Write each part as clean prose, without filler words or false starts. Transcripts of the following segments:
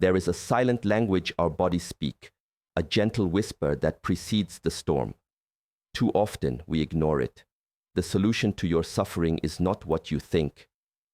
There is a silent language our bodies speak, a gentle whisper that precedes the storm. Too often we ignore it. The solution to your suffering is not what you think.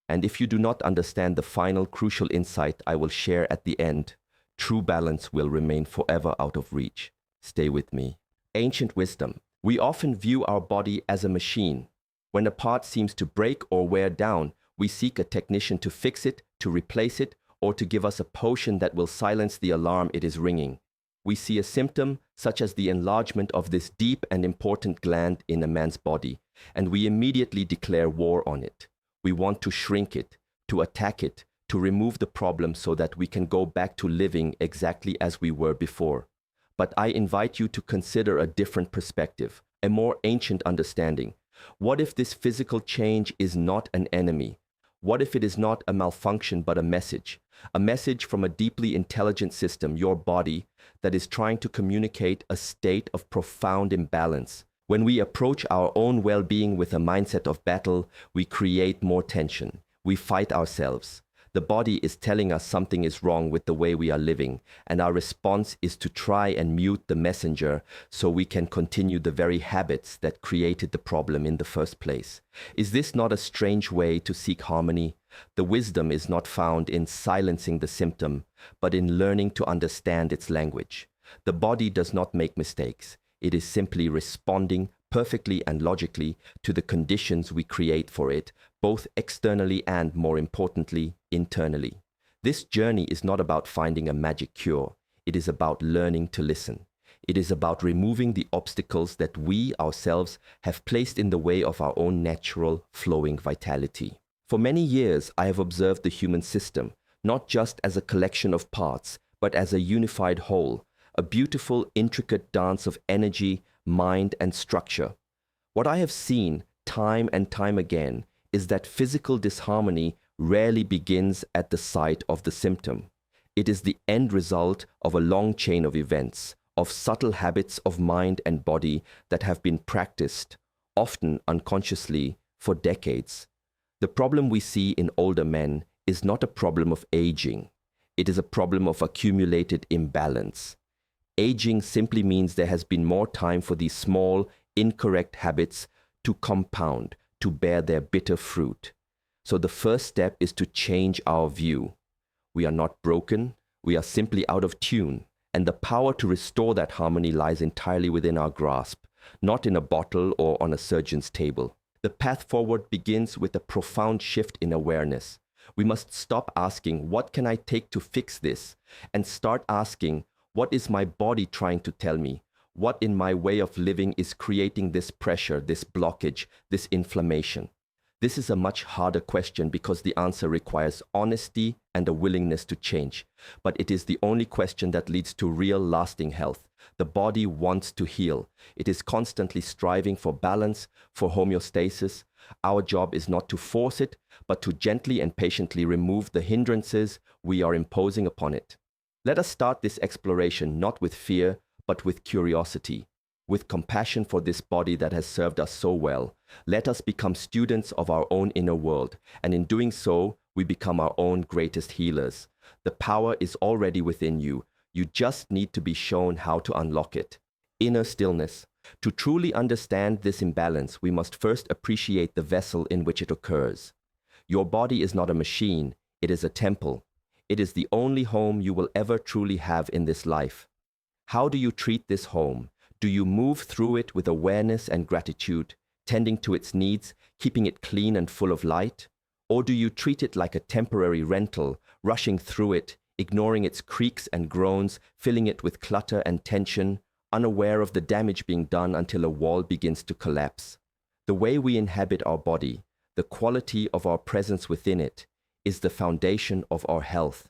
And if you do not understand the final crucial insight I will share at the end, true balance will remain forever out of reach. Stay with me. Ancient wisdom. We often view our body as a machine. When a part seems to break or wear down, we seek a technician to fix it, to replace it, or to give us a potion that will silence the alarm it is ringing. We see a symptom, such as the enlargement of this deep and important gland in a man's body, and we immediately declare war on it. We want to shrink it, to attack it, to remove the problem so that we can go back to living exactly as we were before. But I invite you to consider a different perspective, a more ancient understanding. What if this physical change is not an enemy? What if it is not a malfunction but a message from a deeply intelligent system, your body, that is trying to communicate a state of profound imbalance? When we approach our own well-being with a mindset of battle, we create more tension. We fight ourselves. The body is telling us something is wrong with the way we are living, and our response is to try and mute the messenger so we can continue the very habits that created the problem in the first place. Is this not a strange way to seek harmony? The wisdom is not found in silencing the symptom, but in learning to understand its language. The body does not make mistakes. It is simply responding perfectly and logically to the conditions we create for it, both externally and, more importantly, internally. This journey is not about finding a magic cure. It is about learning to listen. It is about removing the obstacles that we ourselves have placed in the way of our own natural, flowing vitality. For many years, I have observed the human system, not just as a collection of parts, but as a unified whole, a beautiful, intricate dance of energy, mind, and structure. What I have seen time and time again is that physical disharmony rarely begins at the site of the symptom. It is the end result of a long chain of events, of subtle habits of mind and body that have been practiced, often unconsciously, for decades. The problem we see in older men is not a problem of aging. It is a problem of accumulated imbalance. Aging simply means there has been more time for these small, incorrect habits to compound, to bear their bitter fruit. So the first step is to change our view. We are not broken, we are simply out of tune, and the power to restore that harmony lies entirely within our grasp, not in a bottle or on a surgeon's table. The path forward begins with a profound shift in awareness. We must stop asking, what can I take to fix this? And start asking, what is my body trying to tell me? What in my way of living is creating this pressure, this blockage, this inflammation? This is a much harder question because the answer requires honesty and a willingness to change. But it is the only question that leads to real lasting health. The body wants to heal. It is constantly striving for balance, for homeostasis. Our job is not to force it, but to gently and patiently remove the hindrances we are imposing upon it. Let us start this exploration not with fear, but with curiosity, with compassion for this body that has served us so well. Let us become students of our own inner world, and in doing so, we become our own greatest healers. The power is already within you. You just need to be shown how to unlock it. Inner stillness. To truly understand this imbalance, we must first appreciate the vessel in which it occurs. Your body is not a machine, it is a temple. It is the only home you will ever truly have in this life. How do you treat this home? Do you move through it with awareness and gratitude, tending to its needs, keeping it clean and full of light? Or do you treat it like a temporary rental, rushing through it, ignoring its creaks and groans, filling it with clutter and tension, unaware of the damage being done until a wall begins to collapse? The way we inhabit our body, the quality of our presence within it, is the foundation of our health.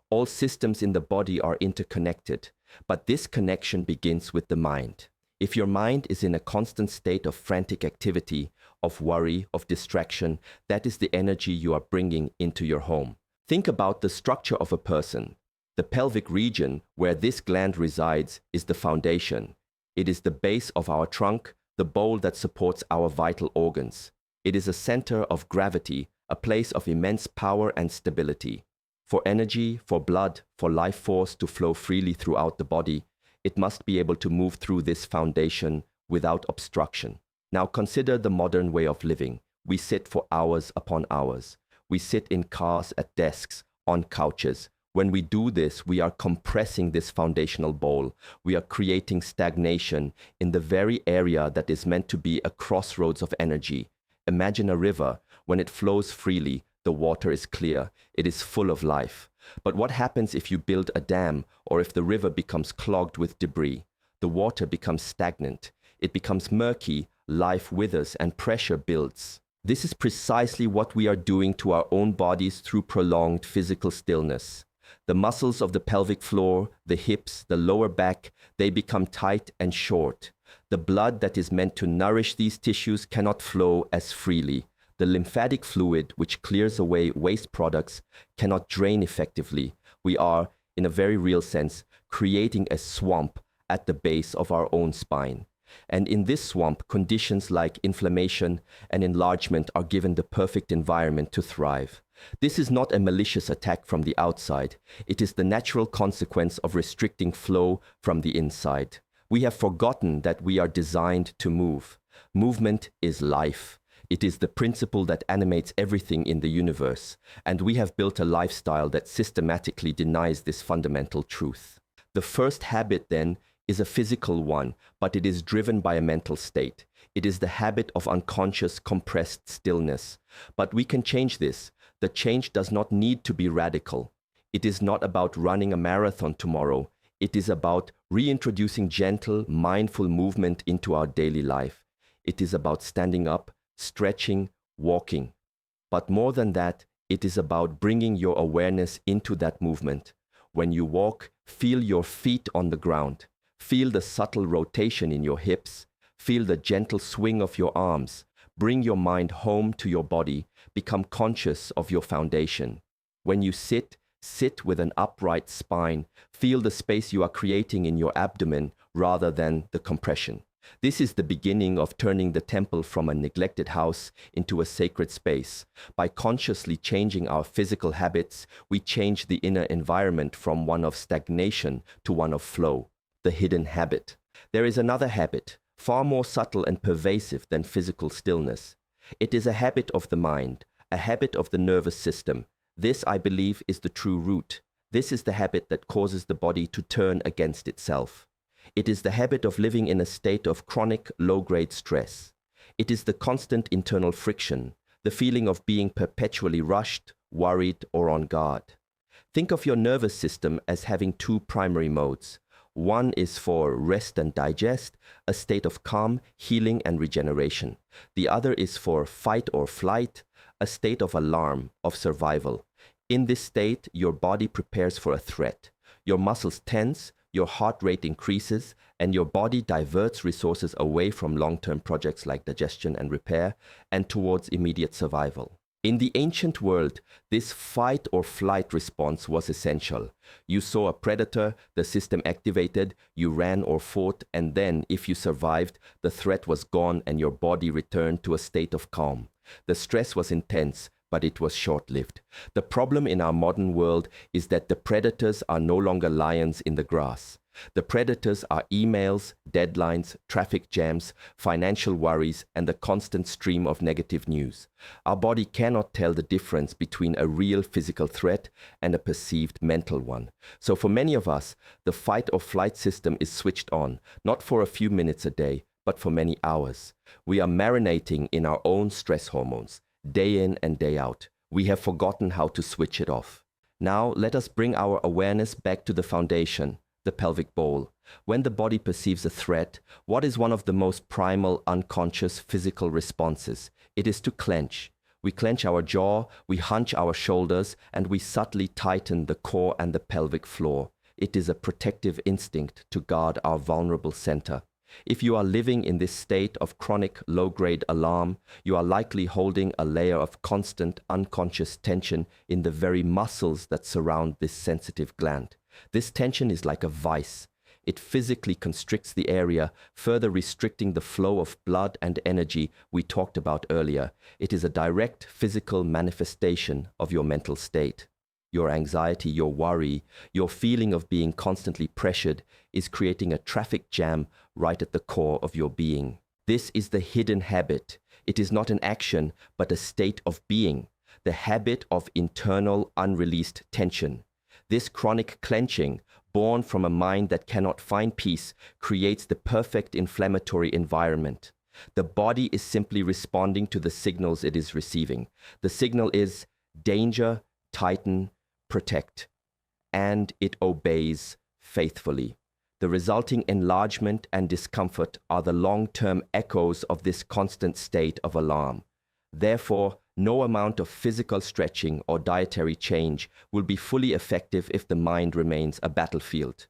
All systems in the body are interconnected, but this connection begins with the mind. If your mind is in a constant state of frantic activity, of worry, of distraction, that is the energy you are bringing into your home. Think about the structure of a person. The pelvic region, where this gland resides, is the foundation. It is the base of our trunk, the bowl that supports our vital organs. It is a center of gravity, a place of immense power and stability. For energy, for blood, for life force to flow freely throughout the body, it must be able to move through this foundation without obstruction. Now consider the modern way of living. We sit for hours upon hours. We sit in cars, at desks, on couches. When we do this, we are compressing this foundational bowl. We are creating stagnation in the very area that is meant to be a crossroads of energy. Imagine a river. When it flows freely, the water is clear. It is full of life. But what happens if you build a dam, or if the river becomes clogged with debris? The water becomes stagnant. It becomes murky, life withers, and pressure builds. This is precisely what we are doing to our own bodies through prolonged physical stillness. The muscles of the pelvic floor, the hips, the lower back, they become tight and short. The blood that is meant to nourish these tissues cannot flow as freely. The lymphatic fluid, which clears away waste products, cannot drain effectively. We are, in a very real sense, creating a swamp at the base of our own spine. And in this swamp, conditions like inflammation and enlargement are given the perfect environment to thrive. This is not a malicious attack from the outside. It is the natural consequence of restricting flow from the inside. We have forgotten that we are designed to move. Movement is life. It is the principle that animates everything in the universe, and we have built a lifestyle that systematically denies this fundamental truth. The first habit, then, is a physical one, but it is driven by a mental state. It is the habit of unconscious, compressed stillness. But we can change this. The change does not need to be radical. It is not about running a marathon tomorrow. It is about reintroducing gentle, mindful movement into our daily life. It is about standing up, stretching, walking. But more than that, it is about bringing your awareness into that movement. When you walk, feel your feet on the ground. Feel the subtle rotation in your hips. Feel the gentle swing of your arms. Bring your mind home to your body. Become conscious of your foundation. When you sit, sit with an upright spine. Feel the space you are creating in your abdomen rather than the compression. This is the beginning of turning the temple from a neglected house into a sacred space. By consciously changing our physical habits, we change the inner environment from one of stagnation to one of flow. The hidden habit. There is another habit, far more subtle and pervasive than physical stillness. It is a habit of the mind, a habit of the nervous system. This, I believe, is the true root. This is the habit that causes the body to turn against itself. It is the habit of living in a state of chronic, low-grade stress. It is the constant internal friction, the feeling of being perpetually rushed, worried, or on guard. Think of your nervous system as having two primary modes. One is for rest and digest, a state of calm, healing, and regeneration. The other is for fight or flight, a state of alarm, of survival. In this state, your body prepares for a threat. Your muscles tense, your heart rate increases, and your body diverts resources away from long-term projects like digestion and repair and towards immediate survival. In the ancient world, this fight or flight response was essential. You saw a predator, the system activated, you ran or fought, and then, if you survived, the threat was gone and your body returned to a state of calm. The stress was intense, but it was short-lived. The problem in our modern world is that the predators are no longer lions in the grass. The predators are emails, deadlines, traffic jams, financial worries, and the constant stream of negative news. Our body cannot tell the difference between a real physical threat and a perceived mental one. So for many of us, the fight or flight system is switched on, not for a few minutes a day, but for many hours. We are marinating in our own stress hormones, day in and day out. We have forgotten how to switch it off. Now let us bring our awareness back to the foundation, the pelvic bowl. When the body perceives a threat, what is one of the most primal, unconscious physical responses? It is to clench. We clench our jaw, we hunch our shoulders, and we subtly tighten the core and the pelvic floor. It is a protective instinct to guard our vulnerable center. If you are living in this state of chronic low-grade alarm, you are likely holding a layer of constant unconscious tension in the very muscles that surround this sensitive gland. This tension is like a vice. It physically constricts the area, further restricting the flow of blood and energy we talked about earlier. It is a direct physical manifestation of your mental state. Your anxiety, your worry, your feeling of being constantly pressured is creating a traffic jam right at the core of your being. This is the hidden habit. It is not an action, but a state of being, the habit of internal unreleased tension. This chronic clenching, born from a mind that cannot find peace, creates the perfect inflammatory environment. The body is simply responding to the signals it is receiving. The signal is danger, tighten, protect, and it obeys faithfully. The resulting enlargement and discomfort are the long-term echoes of this constant state of alarm. Therefore, no amount of physical stretching or dietary change will be fully effective if the mind remains a battlefield.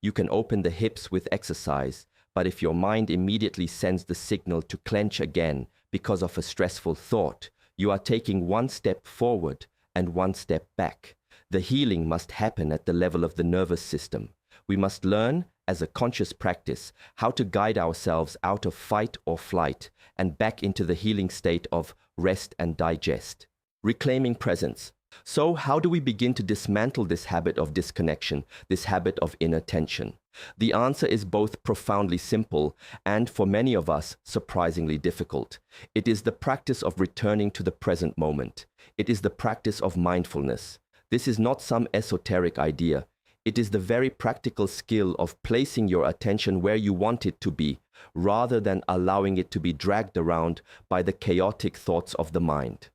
You can open the hips with exercise, but if your mind immediately sends the signal to clench again because of a stressful thought, you are taking one step forward and one step back. The healing must happen at the level of the nervous system. We must learn, as a conscious practice, how to guide ourselves out of fight or flight and back into the healing state of rest and digest. Reclaiming presence. So, how do we begin to dismantle this habit of disconnection, this habit of inattention? The answer is both profoundly simple and, for many of us, surprisingly difficult. It is the practice of returning to the present moment. It is the practice of mindfulness. This is not some esoteric idea. It is the very practical skill of placing your attention where you want it to be, rather than allowing it to be dragged around by the chaotic thoughts of the mind.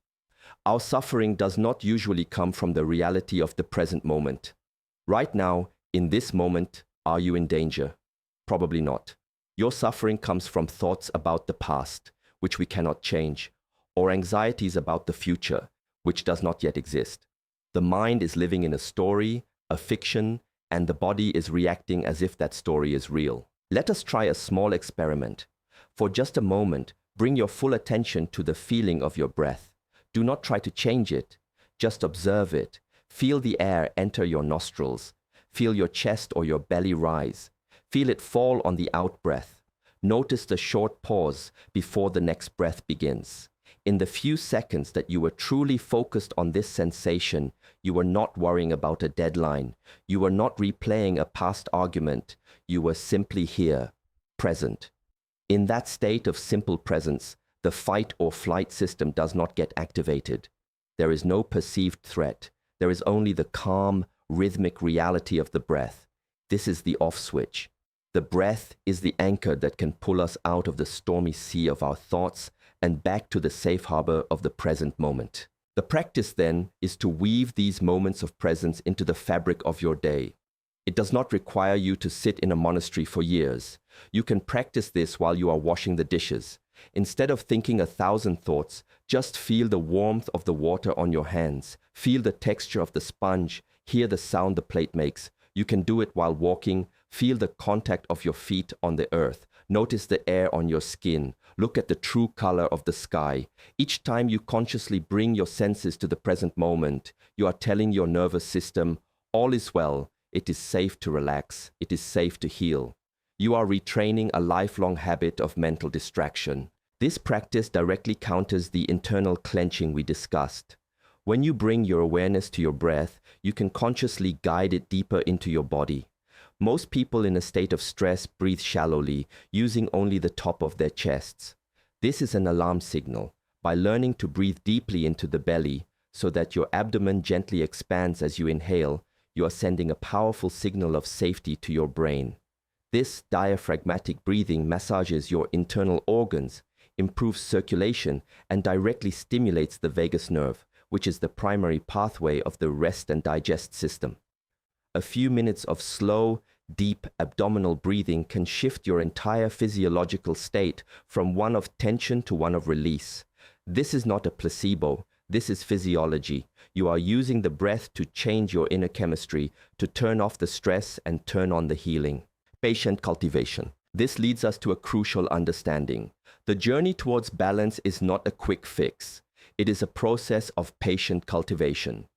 Our suffering does not usually come from the reality of the present moment. Right now, in this moment, are you in danger? Probably not. Your suffering comes from thoughts about the past, which we cannot change, or anxieties about the future, which does not yet exist. The mind is living in a story, a fiction, and the body is reacting as if that story is real. Let us try a small experiment. For just a moment, bring your full attention to the feeling of your breath. Do not try to change it. Just observe it. Feel the air enter your nostrils. Feel your chest or your belly rise. Feel it fall on the out-breath. Notice the short pause before the next breath begins. In the few seconds that you were truly focused on this sensation, you were not worrying about a deadline. You were not replaying a past argument. You were simply here, present. In that state of simple presence, the fight or flight system does not get activated. There is no perceived threat. There is only the calm, rhythmic reality of the breath. This is the off switch. The breath is the anchor that can pull us out of the stormy sea of our thoughts and back to the safe harbor of the present moment. The practice then is to weave these moments of presence into the fabric of your day. It does not require you to sit in a monastery for years. You can practice this while you are washing the dishes. Instead of thinking 1,000 thoughts, just feel the warmth of the water on your hands. Feel the texture of the sponge. Hear the sound the plate makes. You can do it while walking. Feel the contact of your feet on the earth. Notice the air on your skin. Look at the true color of the sky. Each time you consciously bring your senses to the present moment, you are telling your nervous system, all is well. It is safe to relax. It is safe to heal. You are retraining a lifelong habit of mental distraction. This practice directly counters the internal clenching we discussed. When you bring your awareness to your breath, you can consciously guide it deeper into your body. Most people in a state of stress breathe shallowly, using only the top of their chests. This is an alarm signal. By learning to breathe deeply into the belly, so that your abdomen gently expands as you inhale, you are sending a powerful signal of safety to your brain. This diaphragmatic breathing massages your internal organs, improves circulation, and directly stimulates the vagus nerve, which is the primary pathway of the rest and digest system. A few minutes of slow, deep abdominal breathing can shift your entire physiological state from one of tension to one of release. This is not a placebo. This is physiology. You are using the breath to change your inner chemistry, to turn off the stress and turn on the healing. Patient cultivation. This leads us to a crucial understanding. The journey towards balance is not a quick fix. It is a process of patient cultivation.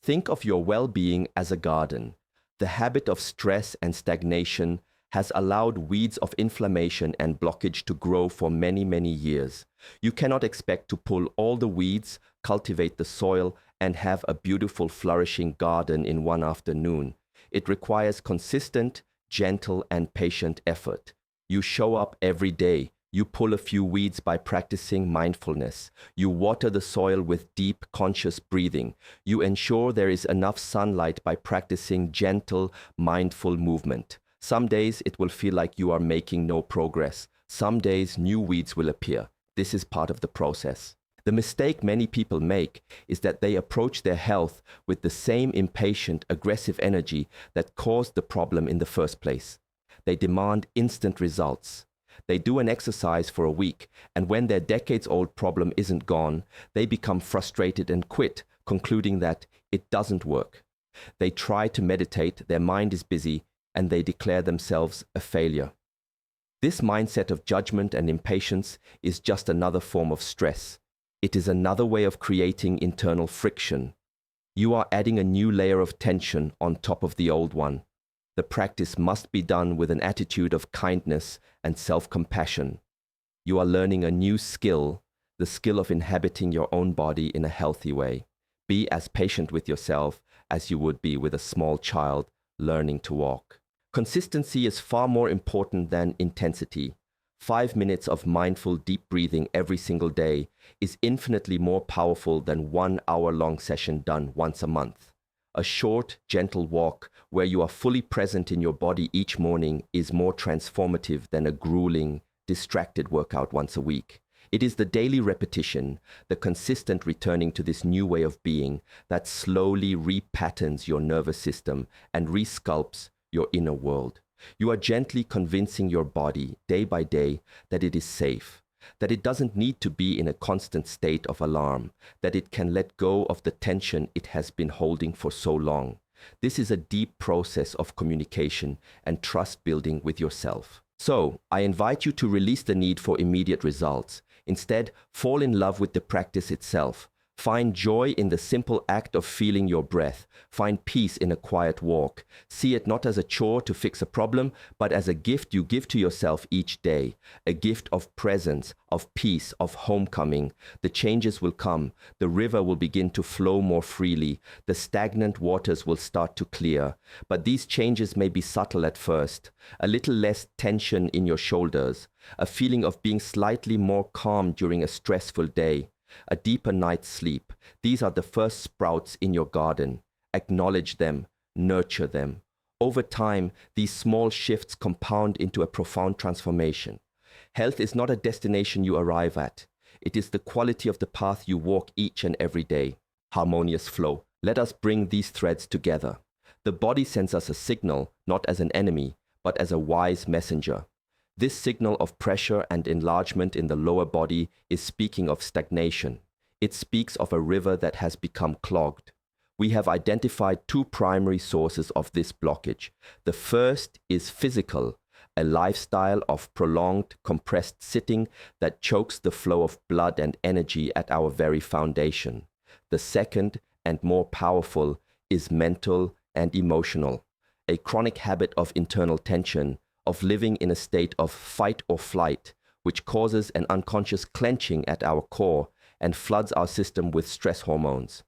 Think of your well-being as a garden. The habit of stress and stagnation has allowed weeds of inflammation and blockage to grow for many, many years. You cannot expect to pull all the weeds, cultivate the soil, and have a beautiful flourishing garden in one afternoon. It requires consistent, gentle, and patient effort. You show up every day. You pull a few weeds by practicing mindfulness. You water the soil with deep, conscious breathing. You ensure there is enough sunlight by practicing gentle, mindful movement. Some days it will feel like you are making no progress. Some days new weeds will appear. This is part of the process. The mistake many people make is that they approach their health with the same impatient, aggressive energy that caused the problem in the first place. They demand instant results. They do an exercise for a week, and when their decades-old problem isn't gone, they become frustrated and quit, concluding that it doesn't work. They try to meditate, their mind is busy, and they declare themselves a failure. This mindset of judgment and impatience is just another form of stress. It is another way of creating internal friction. You are adding a new layer of tension on top of the old one. The practice must be done with an attitude of kindness and self-compassion. You are learning a new skill, the skill of inhabiting your own body in a healthy way. Be as patient with yourself as you would be with a small child learning to walk. Consistency is far more important than intensity. 5 minutes of mindful deep breathing every single day is infinitely more powerful than 1 hour-long session done once a month. A short, gentle walk where you are fully present in your body each morning is more transformative than a grueling, distracted workout once a week. It is the daily repetition, the consistent returning to this new way of being that slowly repatterns your nervous system and resculpts your inner world. You are gently convincing your body day by day that it is safe, that it doesn't need to be in a constant state of alarm, that it can let go of the tension it has been holding for so long. This is a deep process of communication and trust building with yourself. So, I invite you to release the need for immediate results. Instead, fall in love with the practice itself. Find joy in the simple act of feeling your breath. Find peace in a quiet walk. See it not as a chore to fix a problem, but as a gift you give to yourself each day. A gift of presence, of peace, of homecoming. The changes will come. The river will begin to flow more freely. The stagnant waters will start to clear. But these changes may be subtle at first. A little less tension in your shoulders. A feeling of being slightly more calm during a stressful day. A deeper night's sleep. These are the first sprouts in your garden. Acknowledge them, nurture them. Over time, these small shifts compound into a profound transformation. Health is not a destination you arrive at. It is the quality of the path you walk each and every day. Harmonious flow. Let us bring these threads together. The body sends us a signal, not as an enemy, but as a wise messenger. This signal of pressure and enlargement in the lower body is speaking of stagnation. It speaks of a river that has become clogged. We have identified 2 primary sources of this blockage. The first is physical, a lifestyle of prolonged, compressed sitting that chokes the flow of blood and energy at our very foundation. The second, and more powerful, is mental and emotional, a chronic habit of internal tension, of living in a state of fight or flight, which causes an unconscious clenching at our core and floods our system with stress hormones.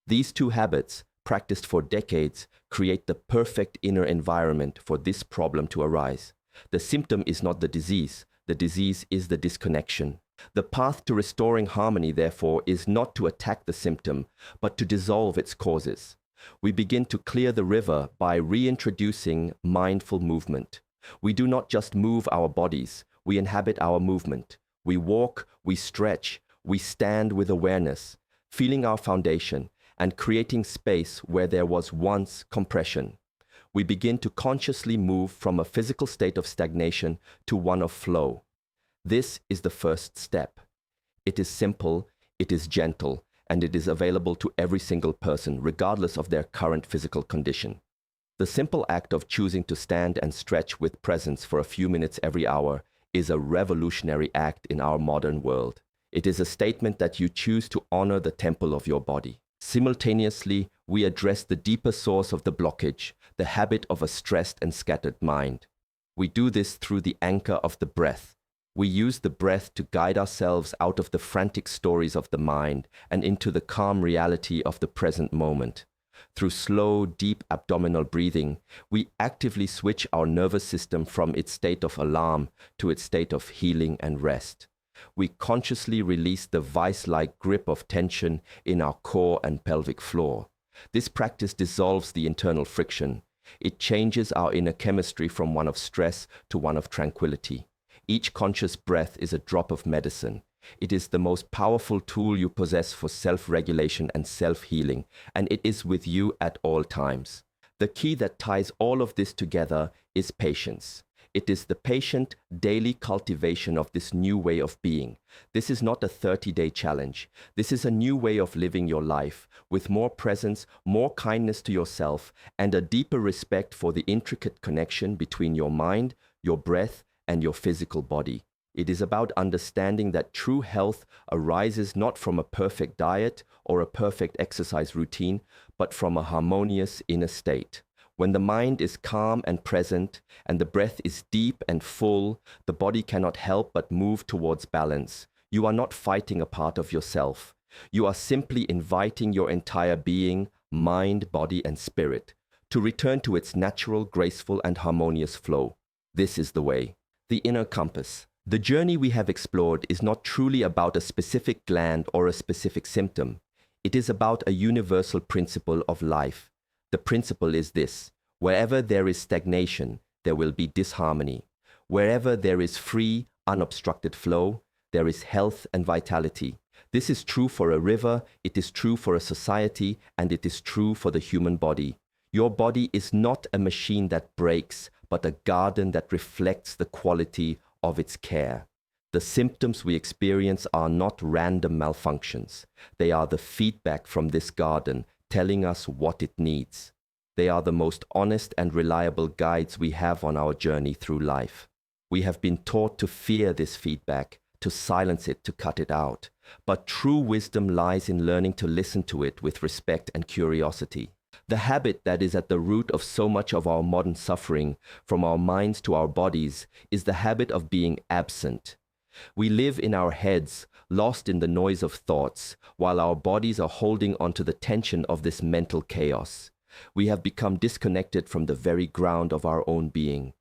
These 2 habits, practiced for decades, create the perfect inner environment for this problem to arise. The symptom is not the disease is the disconnection. The path to restoring harmony, therefore, is not to attack the symptom, but to dissolve its causes. We begin to clear the river by reintroducing mindful movement. We do not just move our bodies, we inhabit our movement. We walk, we stretch, we stand with awareness, feeling our foundation and creating space where there was once compression. We begin to consciously move from a physical state of stagnation to one of flow. This is the first step. It is simple, it is gentle, and it is available to every single person, regardless of their current physical condition. The simple act of choosing to stand and stretch with presence for a few minutes every hour is a revolutionary act in our modern world. It is a statement that you choose to honor the temple of your body. Simultaneously, we address the deeper source of the blockage, the habit of a stressed and scattered mind. We do this through the anchor of the breath. We use the breath to guide ourselves out of the frantic stories of the mind and into the calm reality of the present moment. Through slow, deep abdominal breathing, we actively switch our nervous system from its state of alarm to its state of healing and rest. We consciously release the vice-like grip of tension in our core and pelvic floor. This practice dissolves the internal friction. It changes our inner chemistry from one of stress to one of tranquility. Each conscious breath is a drop of medicine. It is the most powerful tool you possess for self-regulation and self-healing, and it is with you at all times. The key that ties all of this together is patience. It is the patient, daily cultivation of this new way of being. This is not a 30-day challenge. This is a new way of living your life, with more presence, more kindness to yourself, and a deeper respect for the intricate connection between your mind, your breath, and your physical body. It is about understanding that true health arises not from a perfect diet or a perfect exercise routine, but from a harmonious inner state. When the mind is calm and present, and the breath is deep and full, the body cannot help but move towards balance. You are not fighting a part of yourself. You are simply inviting your entire being, mind, body, and spirit, to return to its natural, graceful, and harmonious flow. This is the way. The inner compass. The journey we have explored is not truly about a specific gland or a specific symptom. It is about a universal principle of life. The principle is this: wherever there is stagnation, there will be disharmony. Wherever there is free, unobstructed flow, there is health and vitality. This is true for a river, it is true for a society, and it is true for the human body. Your body is not a machine that breaks, but a garden that reflects the quality of its care. The symptoms we experience are not random malfunctions. They are the feedback from this garden telling us what it needs. They are the most honest and reliable guides we have on our journey through life. We have been taught to fear this feedback, to silence it, to cut it out. But true wisdom lies in learning to listen to it with respect and curiosity. The habit that is at the root of so much of our modern suffering, from our minds to our bodies, is the habit of being absent. We live in our heads, lost in the noise of thoughts, while our bodies are holding onto the tension of this mental chaos. We have become disconnected from the very ground of our own being.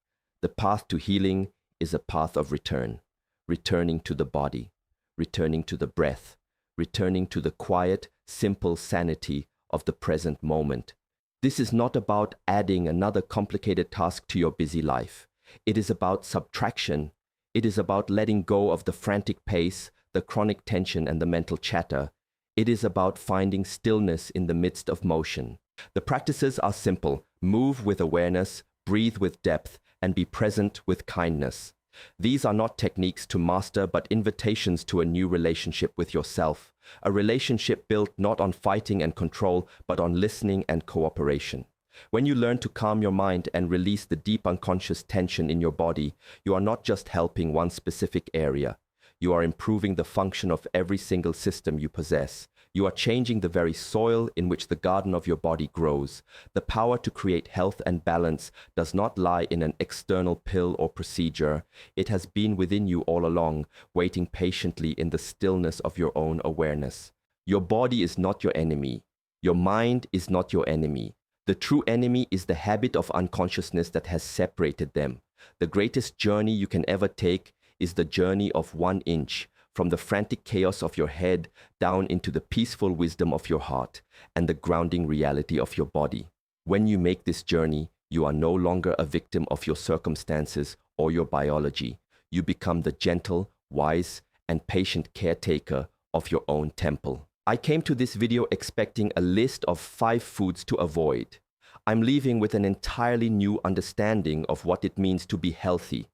The path to healing is a path of return, returning to the body, returning to the breath, returning to the quiet, simple sanity of the present moment. This is not about adding another complicated task to your busy life. It is about subtraction. It is about letting go of the frantic pace, the chronic tension, and the mental chatter. It is about finding stillness in the midst of motion. The practices are simple. Move with awareness, breathe with depth, and be present with kindness. These are not techniques to master, but invitations to a new relationship with yourself. A relationship built not on fighting and control, but on listening and cooperation. When you learn to calm your mind and release the deep unconscious tension in your body, you are not just helping one specific area. You are improving the function of every single system you possess. You are changing the very soil in which the garden of your body grows. The power to create health and balance does not lie in an external pill or procedure. It has been within you all along, waiting patiently in the stillness of your own awareness. Your body is not your enemy. Your mind is not your enemy. The true enemy is the habit of unconsciousness that has separated them. The greatest journey you can ever take is the journey of 1 inch, from the frantic chaos of your head down into the peaceful wisdom of your heart and the grounding reality of your body. When you make this journey, you are no longer a victim of your circumstances or your biology. You become the gentle, wise, and patient caretaker of your own temple. I came to this video expecting a list of 5 foods to avoid. I'm leaving with an entirely new understanding of what it means to be healthy.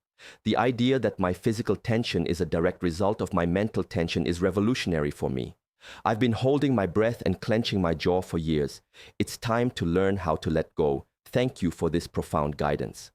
The idea that my physical tension is a direct result of my mental tension is revolutionary for me. I've been holding my breath and clenching my jaw for years. It's time to learn how to let go. Thank you for this profound guidance.